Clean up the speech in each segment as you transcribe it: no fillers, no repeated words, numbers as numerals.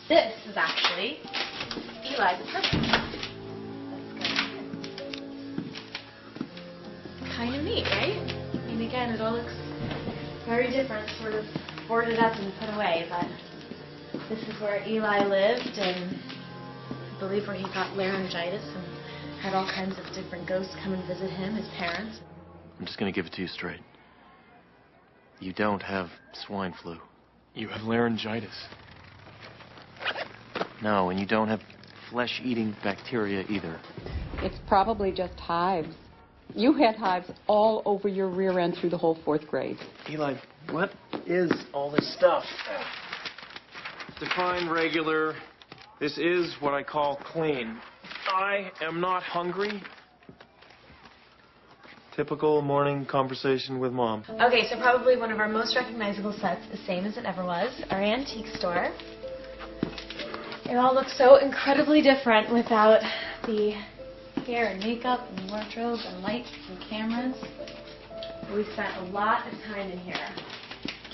This is actually Eli's apartment. Kind of neat, right? And again, it all looks very different, sort of boarded up and put away, but this is where Eli lived, and I believe where he got laryngitis and had all kinds of different ghosts come and visit him, his parents. I'm just gonna give it to you straight. You don't have swine flu. You have laryngitis. No, and you don't have flesh-eating bacteria either. It's probably just hives. You had hives all over your rear end through the whole 4th grade. Eli, what is all this stuff? Define regular. This is what I call clean. I am not hungry. Typical morning conversation with Mom. Okay, so probably one of our most recognizable sets, the same as it ever was, our antique store. It all looks so incredibly different without the hair and makeup and wardrobe and lights and cameras. We spent a lot of time in here.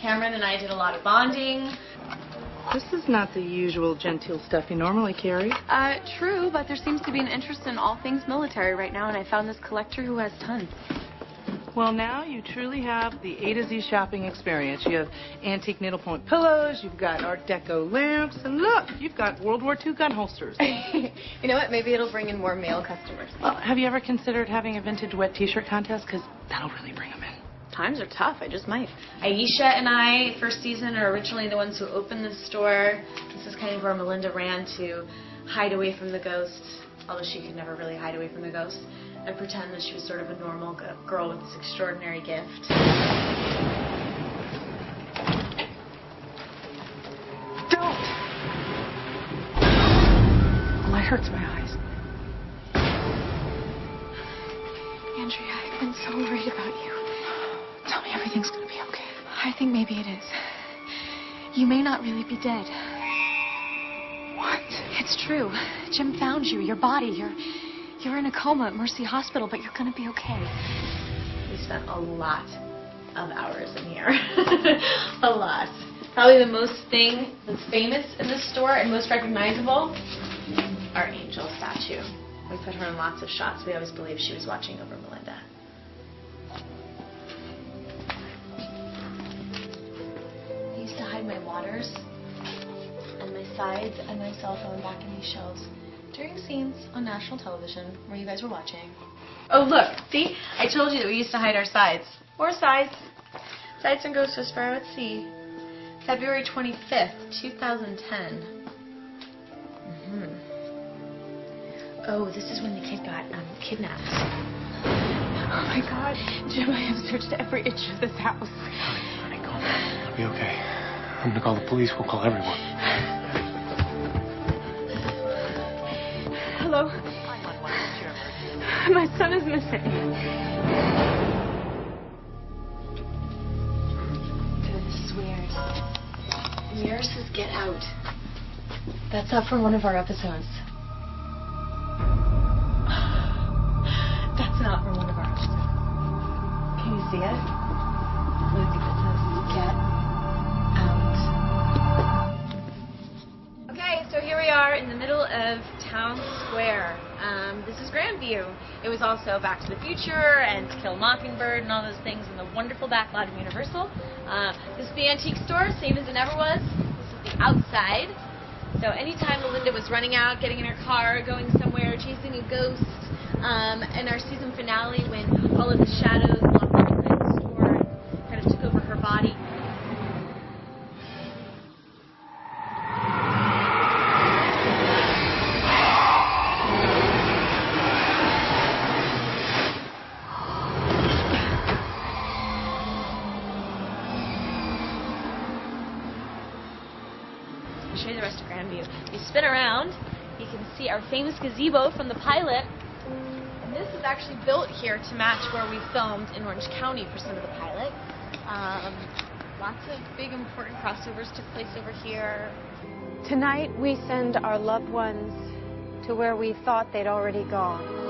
Cameron and I did a lot of bonding. This is not the usual genteel stuff you normally carry. True, but there seems to be an interest in all things military right now, and I found this collector who has tons. Well, now you truly have the A to Z shopping experience. You have antique needlepoint pillows, you've got Art Deco lamps, and look, you've got World War II gun holsters. You know what? Maybe it'll bring in more male customers. Well, have you ever considered having a vintage wet t-shirt contest? Because that'll really bring them in. Times are tough. I just might. Aisha and I, first season, are originally the ones who opened the store. This is kind of where Melinda ran to hide away from the ghosts, although she could never really hide away from the ghosts, and pretend that she was sort of a normal girl with this extraordinary gift. Don't! Oh, it hurts my eyes. Andrea, I've been so worried about you. Tell me everything's gonna be okay. I think maybe it is. You may not really be dead. What? It's true. Jim found you, your body. You're in a coma at Mercy Hospital, but you're gonna be okay. We spent a lot of hours in here. A lot. Probably the most thing that's famous in this store and most recognizable, our angel statue. We put her in lots of shots. We always believed she was watching over Melinda. I used to hide my waters and my sides and my cell phone back in these shelves during scenes on national television where you guys were watching. Oh, look. See? I told you that we used to hide our sides. Or sides. Sides and Ghost Whisperer. Let's see. February 25th, 2010. Oh, this is when the kid got kidnapped. Oh my God, Jim, I have searched every inch of this house. Honey, calm down. It'll be okay. I'm gonna call the police. We'll call everyone. Hello? My son is missing. This is weird. The mirror says get out. That's up from one of our episodes. That's not from one of our episodes. Can you see it? Look, it says get out. Okay, so here we are in the middle of Town Square. This is Grandview. It was also Back to the Future and To Kill a Mockingbird and all those things in the wonderful back lot of Universal. This is the antique store, same as it ever was. This is the outside. So anytime Melinda was running out, getting in her car, going somewhere, chasing a ghost, and our season finale when all of the shadows blocked out the store and kind of took over her body. I'll show you the rest of Grandview. You spin around, you can see our famous gazebo from the pilot. And this is actually built here to match where we filmed in Orange County for some of the pilot. Lots of big important crossovers took place over here. Tonight we send our loved ones to where we thought they'd already gone.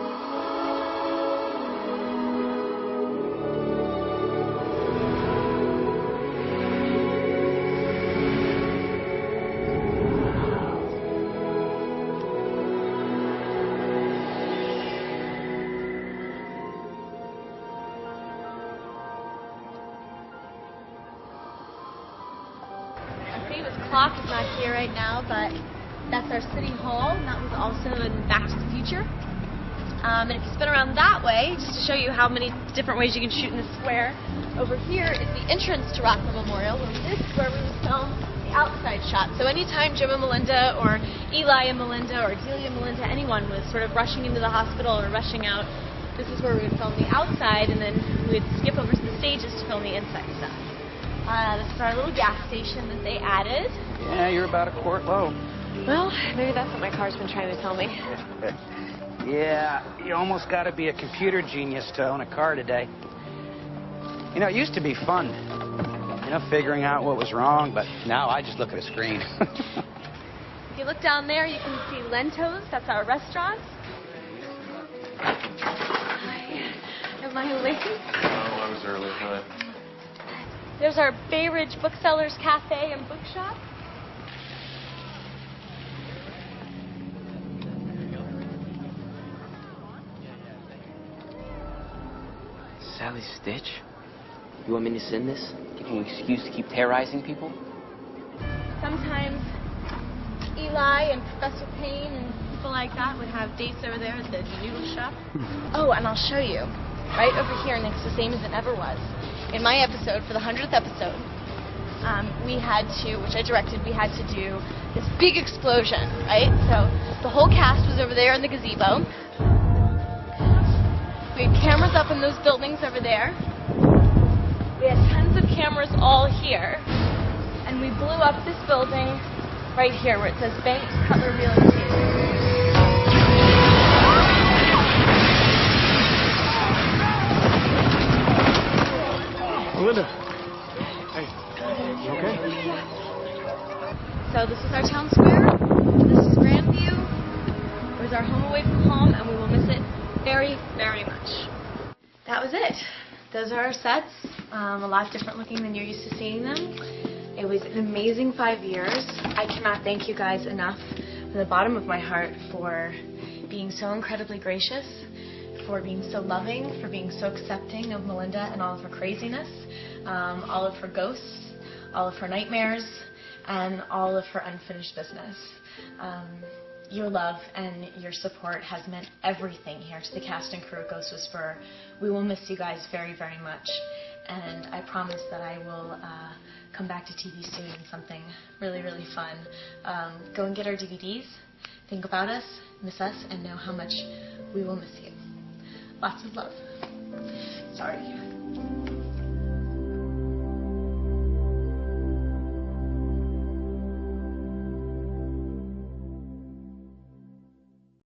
clock is not here right now, but that's our city hall, and that was also in Back to the Future. And if you spin around that way, just to show you how many different ways you can shoot in the square, over here is the entrance to Rockwell Memorial, and this is where we would film the outside shot. So anytime Jim and Melinda, or Eli and Melinda, or Delia and Melinda, anyone was sort of rushing into the hospital or rushing out, this is where we would film the outside, and then we would skip over to the stages to film the inside stuff. This is our little gas station that they added. Yeah, you're about a quart low. Well, maybe that's what my car's been trying to tell me. Yeah, you almost got to be a computer genius to own a car today. You know, it used to be fun, you know, figuring out what was wrong, but now I just look at a screen. If you look down there, you can see Lento's. That's our restaurant. Hi. Am I late? Oh, I was early. Hi. There's our Bay Ridge Booksellers Cafe and Bookshop. Sally Stitch? You want me to send this? Give you an excuse to keep terrorizing people? Sometimes Eli and Professor Payne and people like that would have dates over there at the noodle shop. Oh, and I'll show you. Right over here, and it's the same as it ever was. In my episode, for the 100th episode, we had to, which I directed, we had to do this big explosion, right? So the whole cast was over there in the gazebo. We had cameras up in those buildings over there. We had tons of cameras all here. And we blew up this building right here where it says Banks Cutler Real Estate. Melinda. Hey. You okay? So this is our town square. This is Grandview. It was our home away from home, and we will miss it very, very much. That was it. Those are our sets. A lot different looking than you're used to seeing them. It was an amazing 5 years. I cannot thank you guys enough from the bottom of my heart for being so incredibly gracious, for being so loving, for being so accepting of Melinda and all of her craziness, all of her ghosts, all of her nightmares, and all of her unfinished business. Your love and your support has meant everything here to the cast and crew of Ghost Whisperer. We will miss you guys very, very much. And I promise that I will come back to TV soon in something really, really fun. Go and get our DVDs. Think about us, miss us, and know how much we will miss you. Lots of love. Sorry.